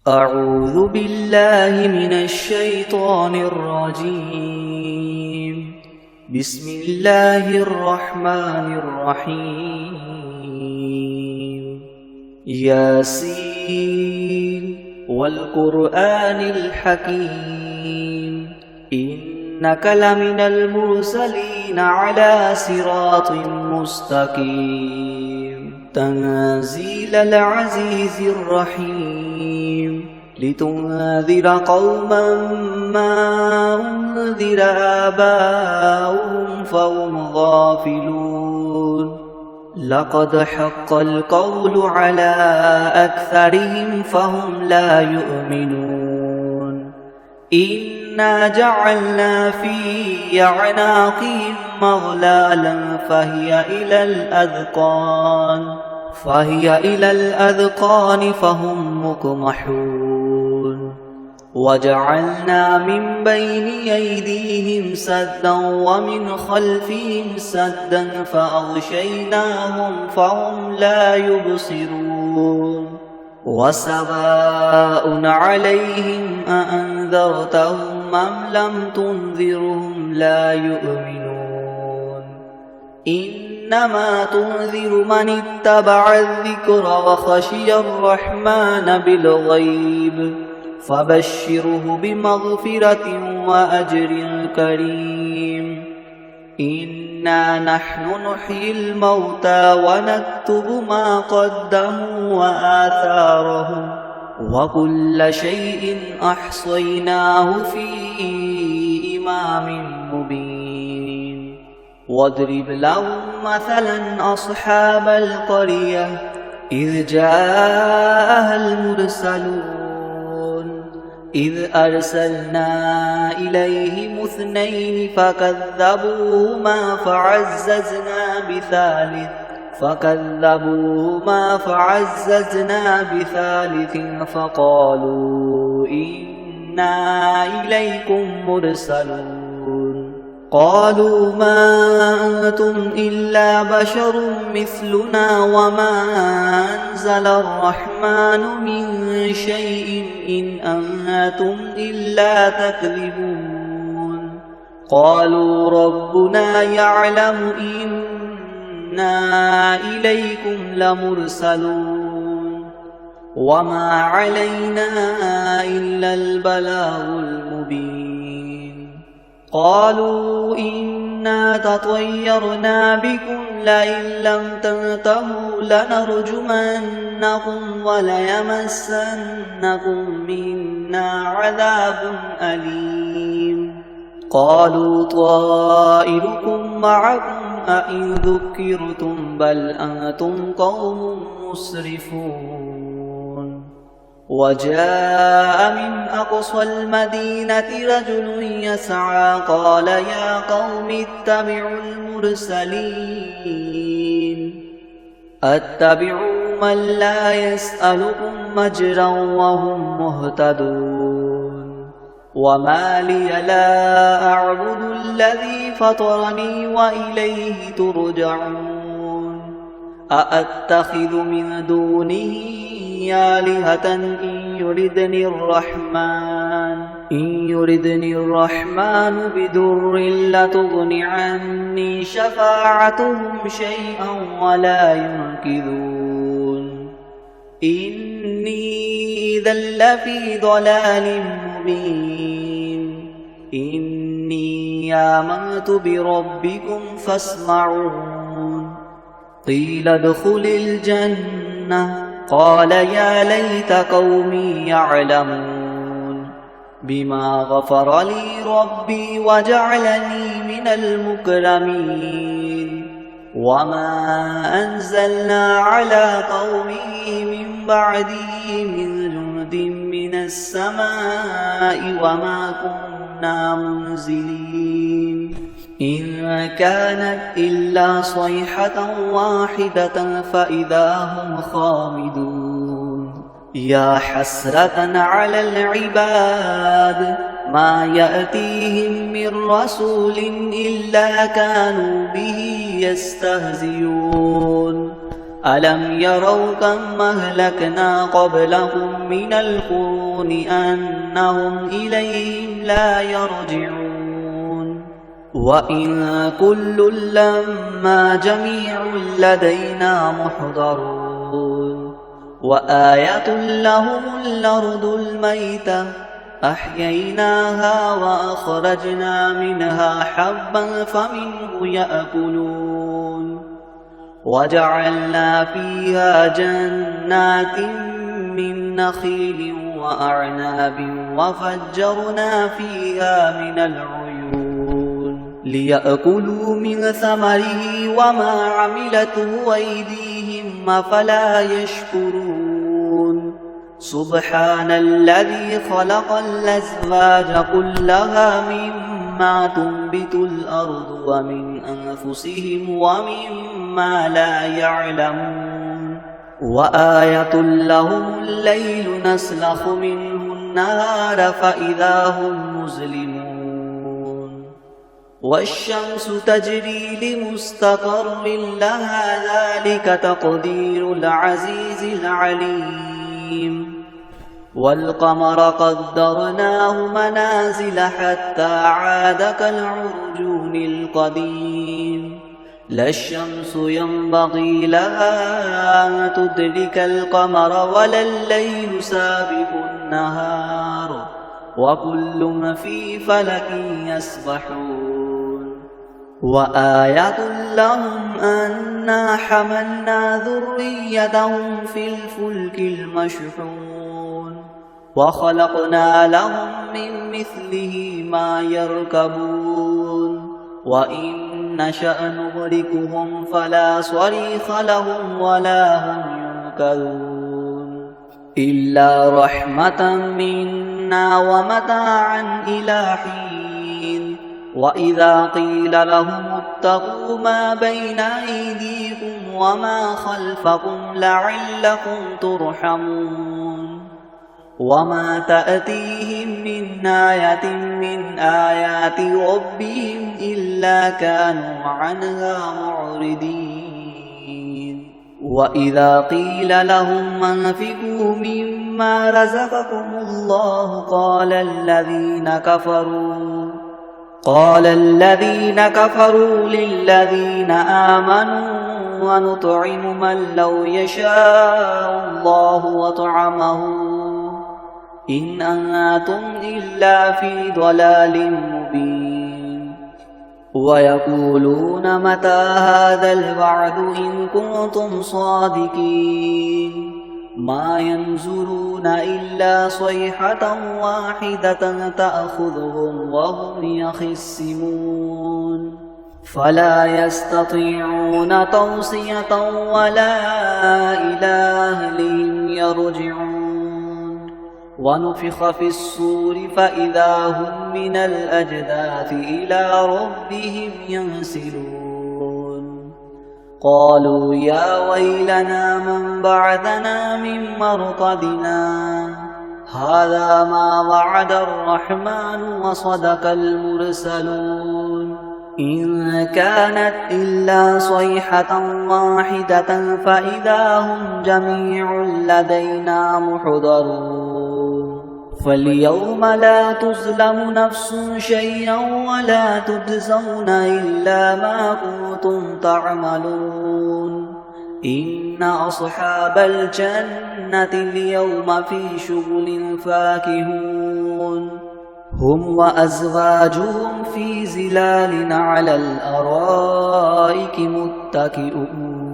أعوذ بالله من الشيطان الرجيم. بسم الله الرحمن الرحيم. ياسين والقرآن الحكيم إنك لمن المرسلين على صراط مستقيم تنزيل العزيز الرحيم لتنذر قوما ما أنذر آباؤهم فهم غافلون لقد حق القول على أكثرهم فهم لا يؤمنون إنا جعلنا في أعناقهم مغلالا فهي إلى الأذقان فهم مقمحون وجعلنا من بين أيديهم سدا ومن خلفهم سدا فأغشيناهم فهم لا يبصرون وسواء عليهم أأنذرتهم أم لم تنذرهم لا يؤمنون إنما تنذر من اتبع الذكر وخشي الرحمن بالغيب فبشره بمغفرة وأجر كريم إنا نحن نحيي الموتى ونكتب ما قدموا وآثارهم وكل شيء أحصيناه في إمام مبين واضرب لهم مثلا أصحاب القرية إذ جاءها المرسلون إذ أرسلنا إليهم اثنين فكذبوهما فعززنا بثالث فقالوا إنا إليكم مرسلون قالوا ما أنتم إلا بشر مثلنا وما أنزل الرحمن من شيء إن أنتم إلا تكذبون قالوا ربنا يعلم إنا إليكم لمرسلون وما علينا إلا البلاغ المبين قالوا إنا تطيرنا بكم لئن لم تنتهوا لنرجمنكم وليمسنكم منا عذاب أليم قالوا طائركم معكم أئن ذكرتم بل أنتم قوم مسرفون وجاء من أقصى المدينة رجل يسعى قال يا قوم اتبعوا المرسلين اتبعوا من لا يسألكم مجرا وهم مهتدون وما لي لا أعبد الذي فطرني وإليه ترجعون أأتخذ من دونه آلهة إن يردني الرحمن بضر لتغن عني شفاعتهم شيئا ولا ينقذون إني إذا لفي ضلال مبين إني آمنت بربكم فاسمعون قيل ادخل الجنة قال يا ليت قومي يعلمون بما غفر لي ربي وجعلني من المكرمين وما أنزلنا على قومه من بعده من جند من السماء وما كنا منزلين إن كانت إلا صيحة واحدة فإذا هم خامدون يا حسرة على العباد ما يأتيهم من رسول إلا كانوا به يستهزئون ألم يروا كم أهلكنا قبلهم من القرون أنهم إليهم لا يرجعون وإن كل لما جميع لدينا محضرون وآية لهم الأرض الميتة أحييناها وأخرجنا منها حبا فمنه يأكلون وجعلنا فيها جنات من نخيل وأعناب وفجرنا فيها من العيون ليأكلوا من ثمره وما عملته أيديهم أفلا يشكرون سبحان الذي خلق الأزواج كلها مما تنبت الأرض ومن أنفسهم ومما لا يعلمون وآية لهم الليل نسلخ منه النهار فإذا هم مظلمون والشمس تجري لمستقر لها ذلك تقدير العزيز العليم والقمر قدرناه منازل حتى عاد كالعرجون القديم لا الشمس ينبغي لها أن تدرك القمر ولا الليل سابق النهار وكل في فلك يسبحون وآية لهم أنا حملنا ذريتهم في الفلك المشحون وخلقنا لهم من مثله ما يركبون وإن نشأ نغرقهم فلا صريخ لهم ولا هم ينقذون إلا رحمة منا ومتاعا إلى حين وإذا قيل لهم اتقوا ما بين أيديكم وما خلفكم لعلكم ترحمون وما تأتيهم من آية من آيات ربهم إلا كانوا عنها معرضين وإذا قيل لهم أنفقوا مما رزقكم الله قال الذين كفروا للذين آمنوا ونطعم من لو يشاء الله وطعمه إن أنتم إلا في ضلال مبين ويقولون متى هذا الوعد إن كنتم صادقين ما ينظرون إلا صيحة واحدة تأخذهم وهم يخصمون فلا يستطيعون توصية ولا إلى أهلهم يرجعون ونفخ في الصور فإذا هم من الأجداث إلى ربهم ينسلون قالوا يا ويلنا من بعثنا من مرقدنا هذا ما وعد الرحمن وصدق المرسلون إن كانت إلا صيحة واحدة فإذا هم جميع لدينا محضرون فاليوم لا تظلم نفس شيئا ولا تجزون إلا ما كنتم تعملون إن أصحاب الجنة اليوم في شغل فاكهون هم وأزواجهم في ظلال على الأرائك متكئون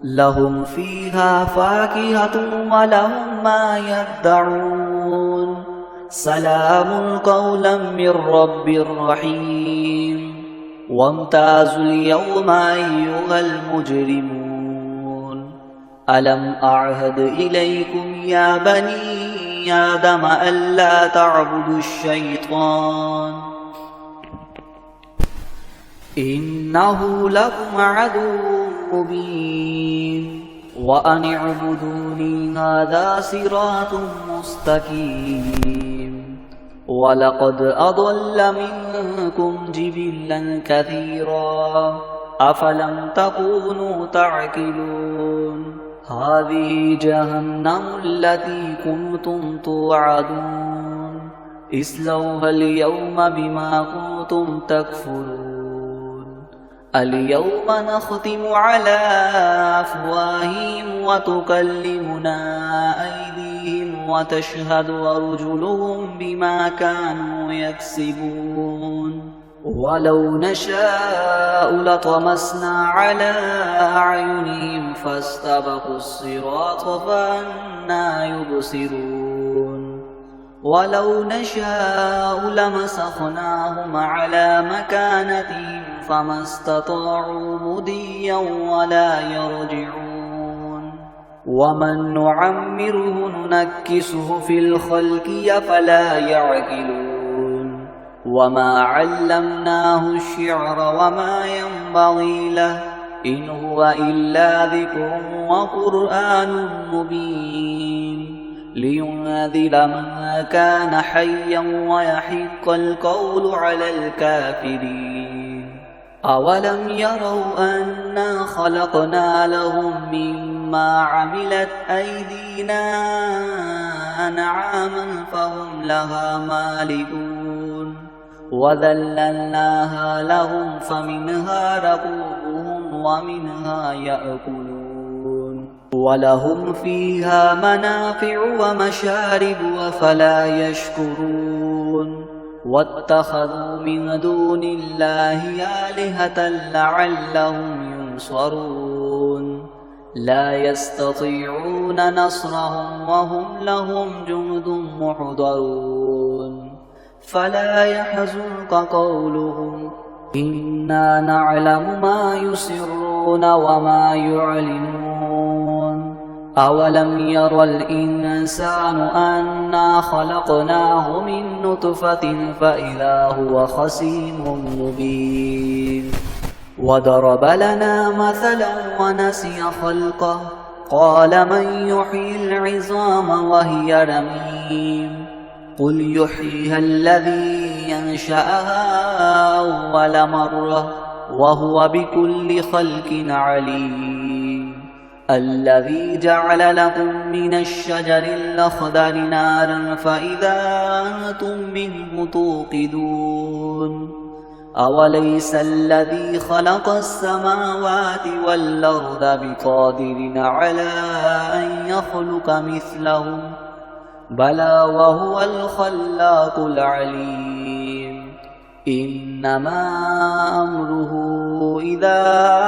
لهم فيها فاكهة ولهم ما يدعون سلام قولا من رب رحيم وامتازوا اليوم أيها المجرمون ألم أعهد إليكم يا بني آدم ألا تعبدوا الشيطان إنه لكم عدو مبين وأن اعبدوني هذا صراط مستقيم ولقد أضل منكم جبلا كثيرا أفلم تكونوا تعقلون هذه جهنم التي كنتم توعدون اصلوها اليوم بما كنتم تكفرون اليوم نختم على أفواههم وتكلمنا أيديهم وتشهد أرجلهم بما كانوا يكسبون ولو نشاء لطمسنا على أعينهم فاستبقوا الصراط فأنى يبصرون ولو نشاء لمسخناهم على مكانتهم فما استطاعوا مضيا ولا يرجعون ومن نعمره ننكسه في الخلق أفلا يعقلون وما علمناه الشعر وما ينبغي له إن هو إلا ذكر وقرآن مبين لينذر من كان حيا ويحق القول على الكافرين أولم يروا أنا خلقنا لهم مما عملت أيدينا أنعاما فهم لها مالكون وذللناها لهم فمنها ركوبهم ومنها يأكلون ولهم فيها منافع ومشارب أفلا يشكرون واتخذوا من دون الله آلهة لعلهم ينصرون لا يستطيعون نصرهم وهم لهم جند محضرون فلا يحزنك قولهم إنا نعلم ما يسرون وما يعلنون أولم ير الإنسان أنا خلقناه من نطفة فإذا هو خصيم مبين وضرب لنا مثلا ونسي خلقه قال من يحيي العظام وهي رميم قل يحييها الذي ينشأها أول مرة وهو بكل خلق عليم الذي جعل لكم من الشجر الأخضر نارا فإذا أنتم منه توقدون أوليس الذي خلق السماوات والأرض بقادر على أن يخلق مثلهم بلى وهو الخلاق العليم إنما أمره إذا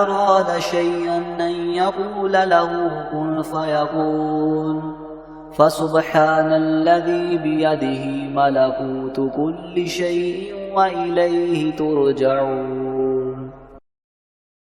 أراد شيئا أن يقول له كن فيكون فسبحان الذي بيده ملكوت كل شيء وإليه ترجعون